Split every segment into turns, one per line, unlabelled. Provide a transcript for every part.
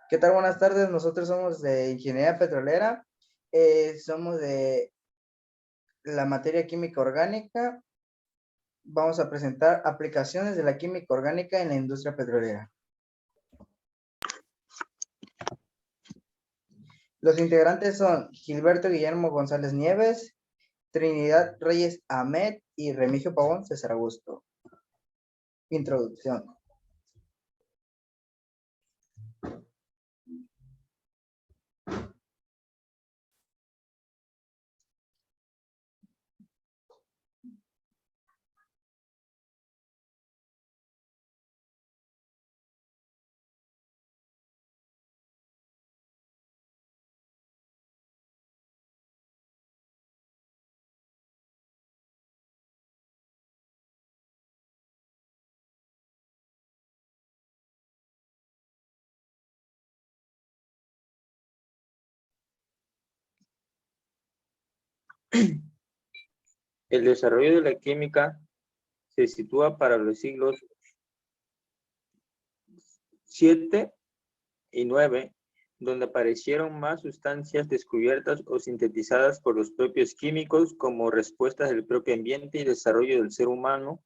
¿Qué tal? Buenas tardes. Nosotros somos de Ingeniería Petrolera. Somos de la materia química orgánica. Vamos a presentar aplicaciones de la química orgánica en la industria petrolera. Los integrantes son Gilberto Guillermo González Nieves, Trinidad Reyes Ahmed y Remigio Pavón César Augusto. Introducción.
El desarrollo de la química se sitúa para los siglos VII y IX, donde aparecieron más sustancias descubiertas o sintetizadas por los propios químicos como respuestas del propio ambiente y desarrollo del ser humano,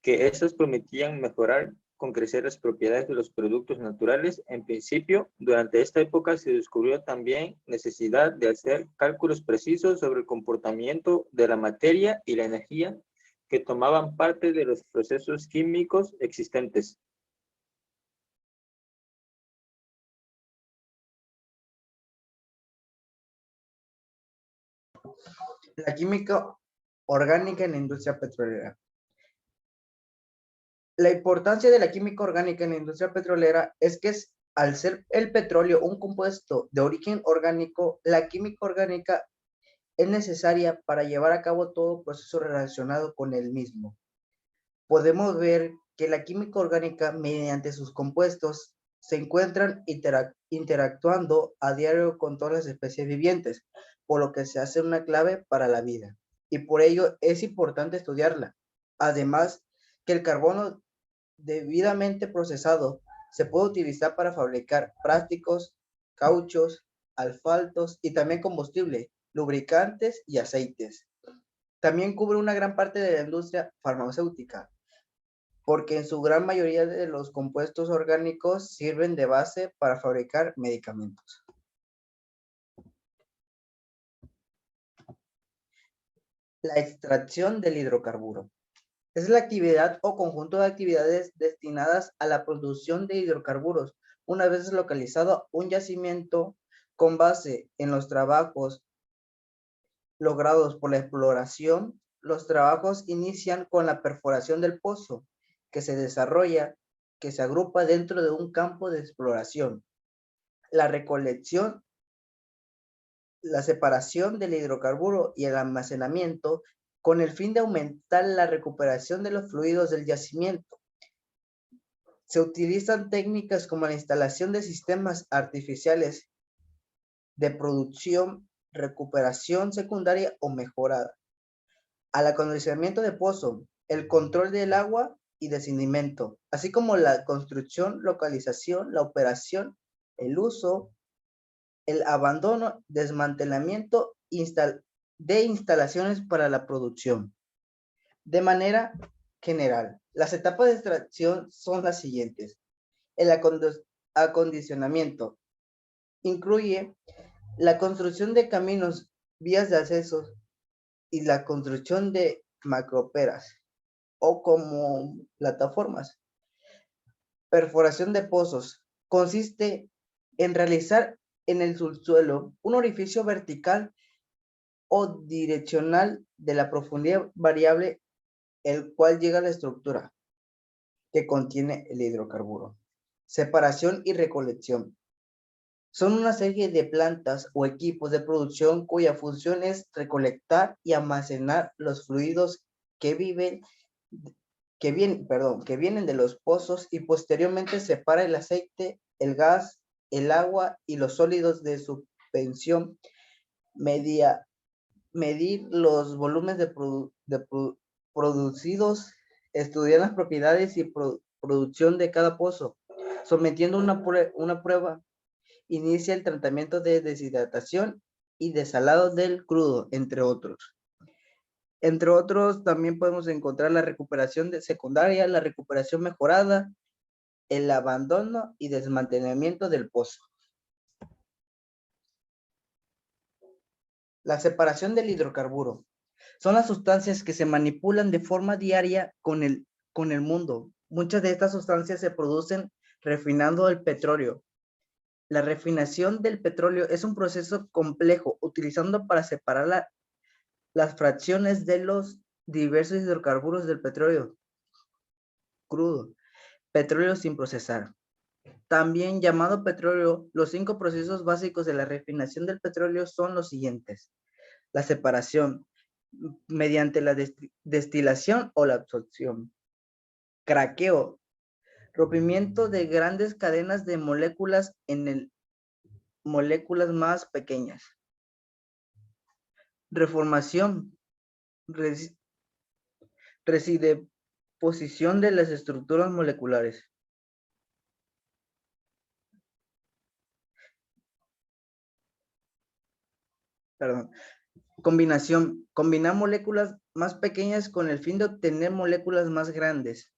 que esas prometían mejorar con crecer las propiedades de los productos naturales. En principio, durante esta época se descubrió también necesidad de hacer cálculos precisos sobre el comportamiento de la materia y la energía que tomaban parte de los procesos químicos existentes.
La química orgánica en la industria petrolera. La importancia de la química orgánica en la industria petrolera es que al ser el petróleo un compuesto de origen orgánico, la química orgánica es necesaria para llevar a cabo todo proceso relacionado con el mismo. Podemos ver que la química orgánica, mediante sus compuestos, se encuentran interactuando a diario con todas las especies vivientes, por lo que se hace una clave para la vida. Y por ello es importante estudiarla. Además, que el carbono debidamente procesado se puede utilizar para fabricar plásticos, cauchos, asfaltos y también combustible, lubricantes y aceites. También cubre una gran parte de la industria farmacéutica, porque en su gran mayoría de los compuestos orgánicos sirven de base para fabricar medicamentos. La extracción del hidrocarburo. Es la actividad o conjunto de actividades destinadas a la producción de hidrocarburos, una vez localizado un yacimiento con base en los trabajos logrados por la exploración. Los trabajos inician con la perforación del pozo, que se desarrolla, que se agrupa dentro de un campo de exploración. La recolección, la separación del hidrocarburo y el almacenamiento con el fin de aumentar la recuperación de los fluidos del yacimiento. Se utilizan técnicas como la instalación de sistemas artificiales de producción, recuperación secundaria o mejorada, al acondicionamiento de pozo, el control del agua y de sedimento, así como la construcción, localización, la operación, el uso, el abandono, desmantelamiento de instalaciones para la producción. De manera general, las etapas de extracción son las siguientes. El acondicionamiento incluye la construcción de caminos, vías de acceso y la construcción de macroperas o como plataformas. Perforación de pozos consiste en realizar en el subsuelo un orificio vertical o direccional de la profundidad variable, el cual llega a la estructura que contiene el hidrocarburo. Separación y recolección. Son una serie de plantas o equipos de producción cuya función es recolectar y almacenar los fluidos que vienen de los pozos y posteriormente separa el aceite, el gas, el agua y los sólidos de suspensión, medir los volúmenes producidos, estudiar las propiedades y producción de cada pozo, sometiendo una prueba inicia el tratamiento de deshidratación y desalado del crudo, entre otros. Entre otros, también podemos encontrar la recuperación secundaria, la recuperación mejorada, el abandono y desmantelamiento del pozo. La separación del hidrocarburo. Son las sustancias que se manipulan de forma diaria con el mundo. Muchas de estas sustancias se producen refinando el petróleo. La refinación del petróleo es un proceso complejo, utilizando para separar las fracciones de los diversos hidrocarburos del petróleo crudo, petróleo sin procesar. También llamado petróleo, los 5 procesos básicos de la refinación del petróleo son los siguientes. La separación mediante la destilación o la absorción. Craqueo, rompimiento de grandes cadenas de moléculas en moléculas más pequeñas. Reformación, redeposición de las estructuras moleculares. Combinación, combinar moléculas más pequeñas con el fin de obtener moléculas más grandes.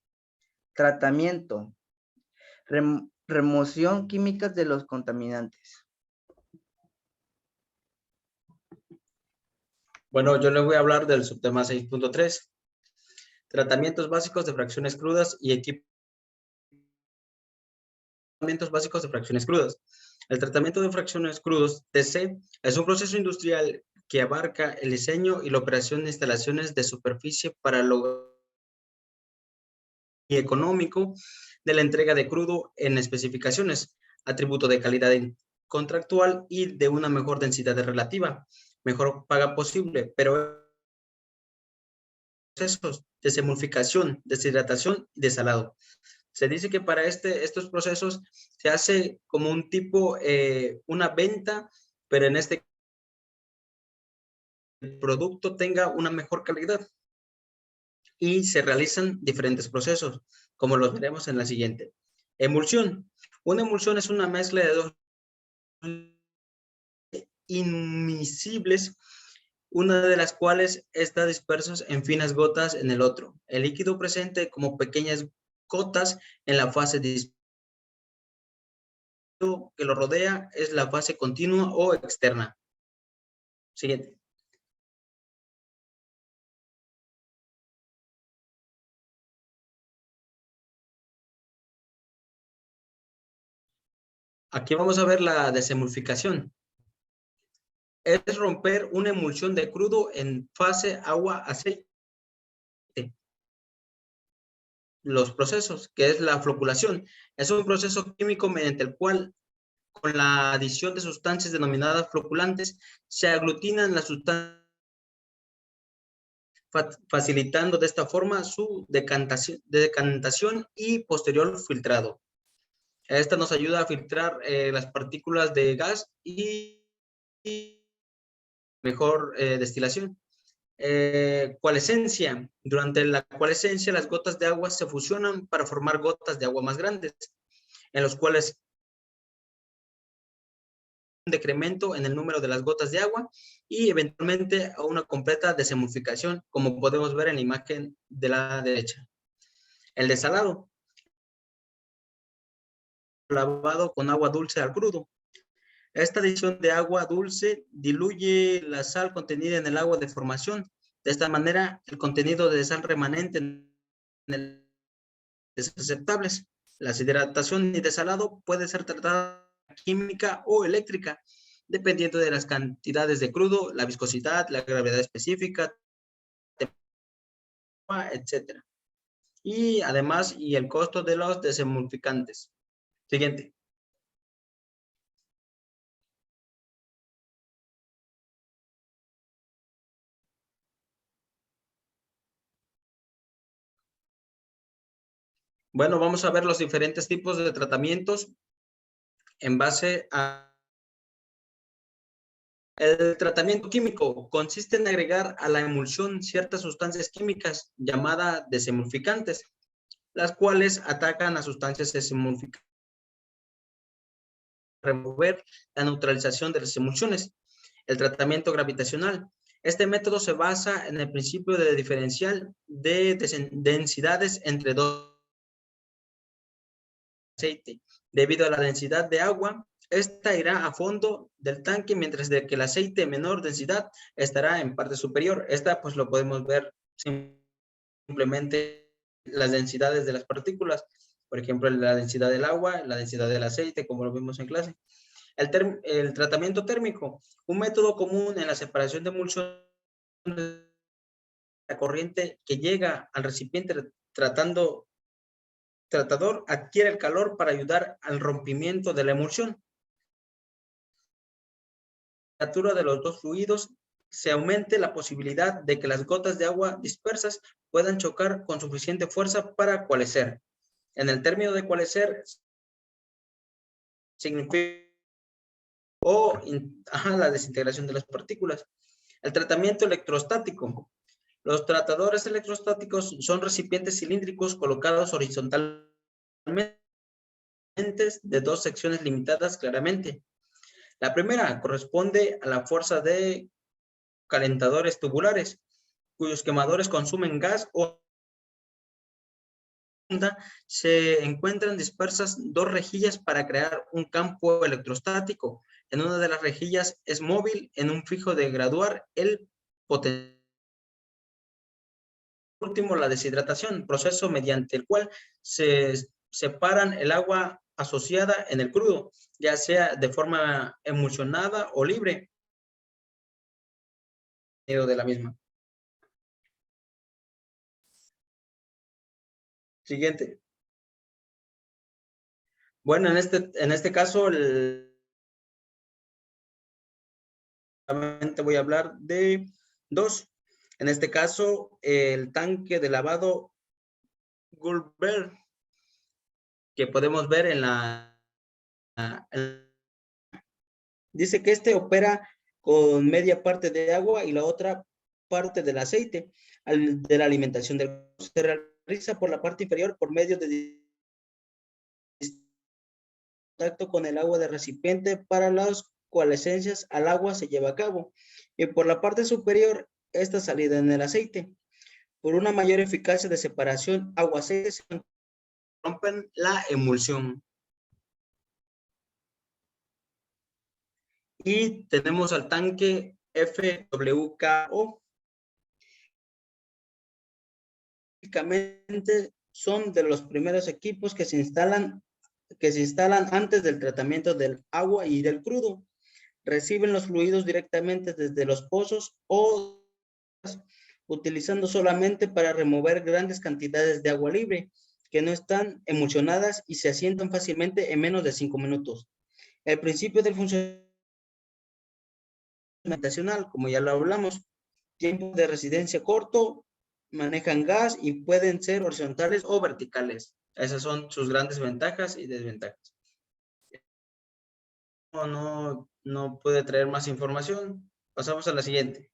Tratamiento, remoción química de los contaminantes.
Bueno, yo les voy a hablar del subtema 6.3. Tratamientos básicos de fracciones crudas y equipamientos básicos de fracciones crudas. El tratamiento de fracciones crudas, TC, es un proceso industrial que abarca el diseño y la operación de instalaciones de superficie para lograr y económico de la entrega de crudo en especificaciones, atributo de calidad contractual y de una mejor densidad relativa, mejor paga posible, pero procesos de semulficación, deshidratación y desalado. Se dice que para estos procesos se hace como un tipo, una venta, pero en este el producto tenga una mejor calidad. Y se realizan diferentes procesos, como los veremos en la siguiente. Emulsión. Una emulsión es una mezcla de dos inmiscibles, una de las cuales está dispersos en finas gotas en el otro. El líquido presente como pequeñas gotas en la fase que lo rodea es la fase continua o externa. Siguiente. Aquí vamos a ver la desemulsificación. Es romper una emulsión de crudo en fase agua-aceite. Los procesos, que es la floculación, es un proceso químico mediante el cual, con la adición de sustancias denominadas floculantes, se aglutinan las sustancias, facilitando de esta forma su decantación y posterior filtrado. Esta nos ayuda a filtrar las partículas de gas y mejor destilación. Coalescencia. Durante la coalescencia, las gotas de agua se fusionan para formar gotas de agua más grandes, en los cuales un decremento en el número de las gotas de agua y eventualmente a una completa desemulsificación, como podemos ver en la imagen de la derecha. El desalado. Lavado con agua dulce al crudo. Esta adición de agua dulce diluye la sal contenida en el agua de formación. De esta manera, el contenido de sal remanente en el es aceptables. La deshidratación y desalado puede ser tratada química o eléctrica, dependiendo de las cantidades de crudo, la viscosidad, la gravedad específica, etc. Y además, y el costo de los desemulsificantes. Siguiente. Bueno, vamos a ver los diferentes tipos de tratamientos en base a... El tratamiento químico consiste en agregar a la emulsión ciertas sustancias químicas llamadas desemulsificantes, las cuales atacan a sustancias desemulsificantes remover la neutralización de las emulsiones. El tratamiento gravitacional. Este método se basa en el principio de diferencial de densidades entre dos aceite. Debido a la densidad de agua, esta irá a fondo del tanque, mientras que el aceite de menor densidad estará en parte superior. Esta pues lo podemos ver simplemente las densidades de las partículas. Por ejemplo, la densidad del agua, la densidad del aceite, como lo vimos en clase. El tratamiento térmico, un método común en la separación de emulsiones. La corriente que llega al recipiente tratador adquiere el calor para ayudar al rompimiento de la emulsión. La temperatura de los dos fluidos se aumente la posibilidad de que las gotas de agua dispersas puedan chocar con suficiente fuerza para coalescer. En el término de coalescer significa la desintegración de las partículas. El tratamiento electrostático. Los tratadores electrostáticos son recipientes cilíndricos colocados horizontalmente de dos secciones limitadas claramente. La primera corresponde a la fuerza de calentadores tubulares, cuyos quemadores consumen gas o se encuentran dispersas dos rejillas para crear un campo electrostático. En una de las rejillas es móvil en un fijo de graduar el potencial. Por último, la deshidratación, proceso mediante el cual se separan el agua asociada en el crudo, ya sea de forma emulsionada o libre de la misma. Siguiente. Bueno, en este caso, voy a hablar de dos. En este caso, el tanque de lavado Goldberg, que podemos ver en dice que este opera con media parte de agua y la otra parte del aceite de la alimentación del se realiza por la parte inferior por medio de contacto con el agua del recipiente. Para las coalescencias al agua se lleva a cabo, y por la parte superior esta salida en el aceite. Por una mayor eficacia de separación agua-aceite se rompen la emulsión. Y tenemos al tanque FWKO. Básicamente son de los primeros equipos que se instalan antes del tratamiento del agua y del crudo. Reciben los fluidos directamente desde los pozos o utilizando solamente para remover grandes cantidades de agua libre que no están emulsionadas y se asientan fácilmente en menos de 5 minutos. El principio del funcionamiento, como ya lo hablamos, tiempo de residencia corto, manejan gas y pueden ser horizontales o verticales. Esas son sus grandes ventajas y desventajas. No puede traer más información. Pasamos a la siguiente.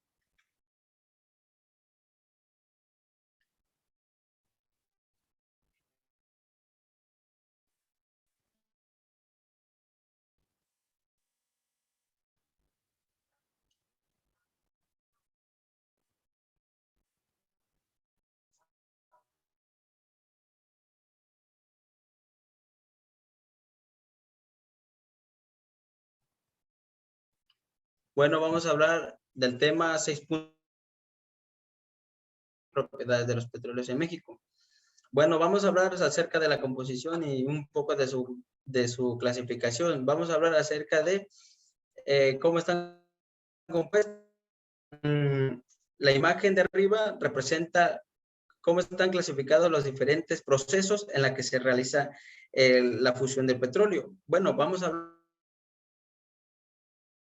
Bueno, vamos a hablar del tema 6. Propiedades de los petróleos en México. Bueno, vamos a hablar acerca de la composición y un poco de su clasificación. Vamos a hablar acerca de cómo están compuestos. La imagen de arriba representa cómo están clasificados los diferentes procesos en la que se realiza la fusión del petróleo. Bueno, vamos a hablar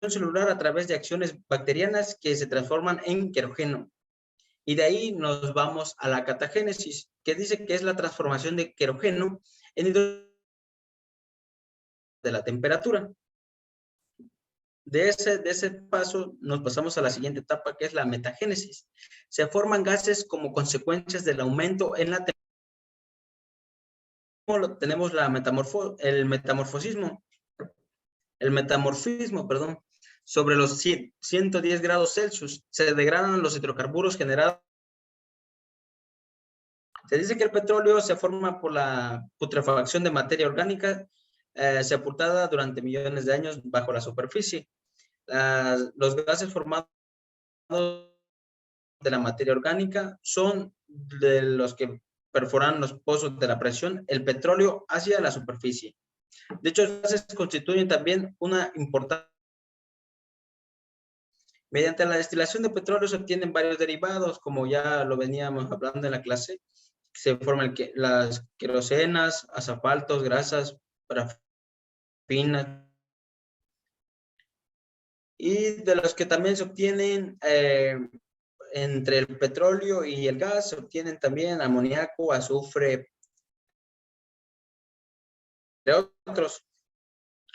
celular a través de acciones bacterianas que se transforman en querogeno. Y de ahí nos vamos a la catagénesis, que dice que es la transformación de querogeno en hidrógeno de la temperatura. De ese paso nos pasamos a la siguiente etapa, que es la metagénesis. Se forman gases como consecuencias del aumento en la temperatura. Tenemos el metamorfosismo. el metamorfismo, perdón, sobre los 110 grados Celsius. Se degradan los hidrocarburos generados. Se dice que el petróleo se forma por la putrefacción de materia orgánica sepultada durante millones de años bajo la superficie. Los gases formados de la materia orgánica son de los que perforan los pozos de la presión, el petróleo hacia la superficie. De hecho, los gases constituyen también una importante. Mediante la destilación de petróleo se obtienen varios derivados, como ya lo veníamos hablando en la clase. Se forman las querosenas, asfaltos, grasas, parafinas. Y de los que también se obtienen entre el petróleo y el gas, se obtienen también amoníaco, azufre, entre otros.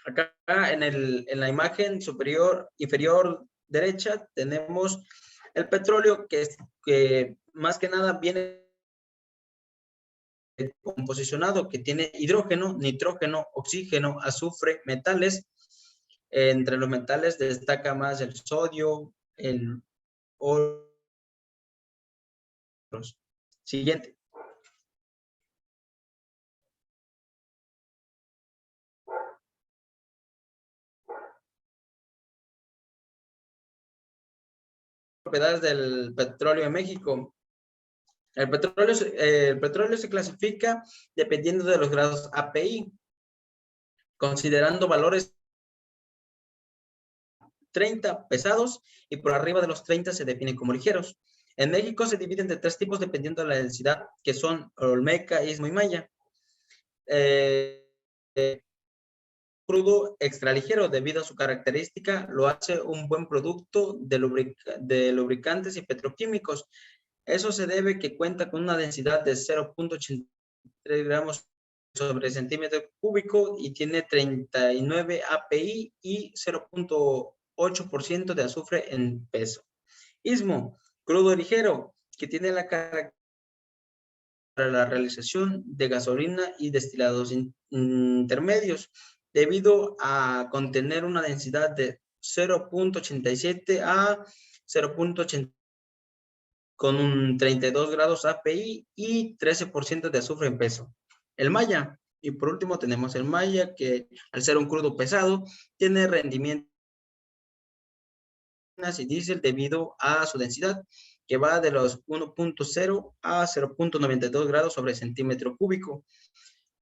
Acá en la imagen inferior derecha tenemos el petróleo que más que nada viene composicionado, que tiene hidrógeno, nitrógeno, oxígeno, azufre, metales. Entre los metales destaca más el sodio, el oro. Siguiente. Propiedades del petróleo en México. El petróleo se clasifica dependiendo de los grados API, considerando valores 30 pesados y por arriba de los 30 se definen como ligeros. En México se dividen de 3 tipos dependiendo de la densidad, que son olmeca, istmo y maya. Crudo extraligero, debido a su característica, lo hace un buen producto de lubricantes y petroquímicos. Eso se debe que cuenta con una densidad de 0.83 gramos sobre centímetro cúbico y tiene 39 API y 0.8% de azufre en peso. Istmo, crudo ligero, que tiene la característica para la realización de gasolina y destilados intermedios, debido a contener una densidad de 0.87 a 0.80 con un 32 grados API y 13% de azufre en peso. El maya, y por último tenemos el maya, que al ser un crudo pesado, tiene rendimiento y diésel debido a su densidad, que va de los 1.0 a 0.92 grados sobre centímetro cúbico,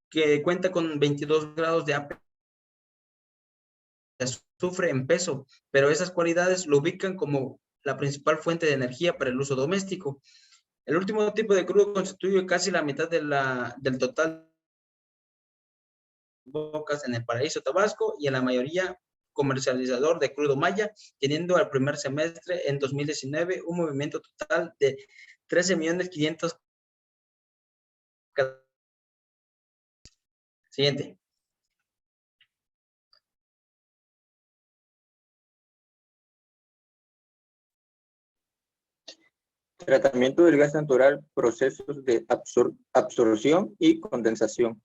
que cuenta con 22 grados de API de azufre en peso, pero esas cualidades lo ubican como la principal fuente de energía para el uso doméstico. El último tipo de crudo constituye casi la mitad del total de bocas en el Paraíso Tabasco y en la mayoría comercializador de crudo maya, teniendo al primer semestre en 2019 un movimiento total de 13.500.000. Siguiente.
Tratamiento del gas natural, procesos de absorción y condensación.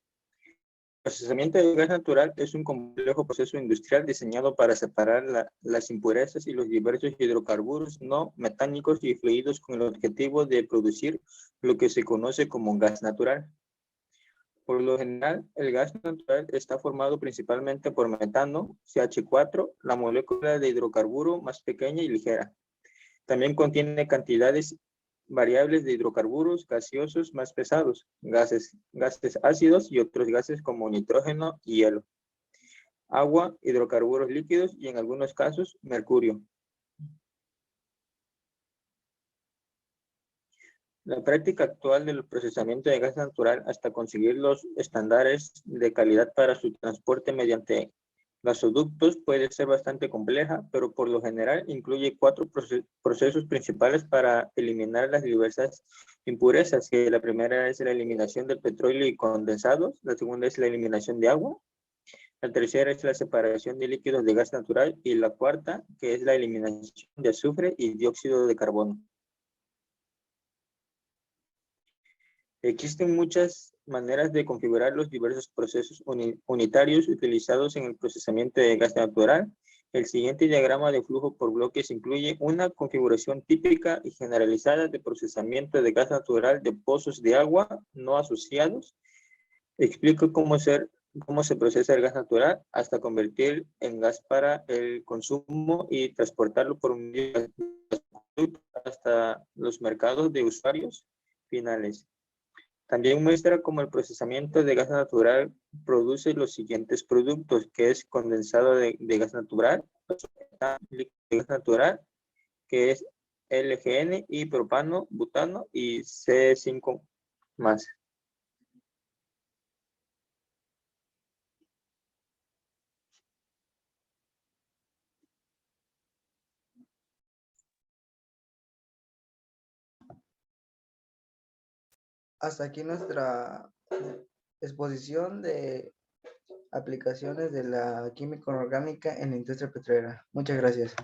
El procesamiento del gas natural es un complejo proceso industrial diseñado para separar las impurezas y los diversos hidrocarburos no metánicos y fluidos con el objetivo de producir lo que se conoce como gas natural. Por lo general, el gas natural está formado principalmente por metano, CH4, la molécula de hidrocarburo más pequeña y ligera. También contiene cantidades variables de hidrocarburos gaseosos más pesados, gases ácidos y otros gases como nitrógeno y hielo, agua, hidrocarburos líquidos y en algunos casos mercurio. La práctica actual del procesamiento de gas natural hasta conseguir los estándares de calidad para su transporte mediante gasoductos puede ser bastante compleja, pero por lo general incluye 4 procesos principales para eliminar las diversas impurezas. Que la primera es la eliminación del petróleo y condensados, la segunda es la eliminación de agua, la tercera es la separación de líquidos de gas natural y la cuarta, que es la eliminación de azufre y dióxido de carbono. Existen muchas maneras de configurar los diversos procesos unitarios utilizados en el procesamiento de gas natural. El siguiente diagrama de flujo por bloques incluye una configuración típica y generalizada de procesamiento de gas natural de pozos de agua no asociados. Explica cómo se procesa el gas natural hasta convertir en gas para el consumo y transportarlo por un medio hasta los mercados de usuarios finales. También muestra cómo el procesamiento de gas natural produce los siguientes productos, que es condensado de gas natural, líquido de gas natural, que es LGN y propano, butano y C5 más.
Hasta aquí nuestra exposición de aplicaciones de la química orgánica en la industria petrolera. Muchas gracias.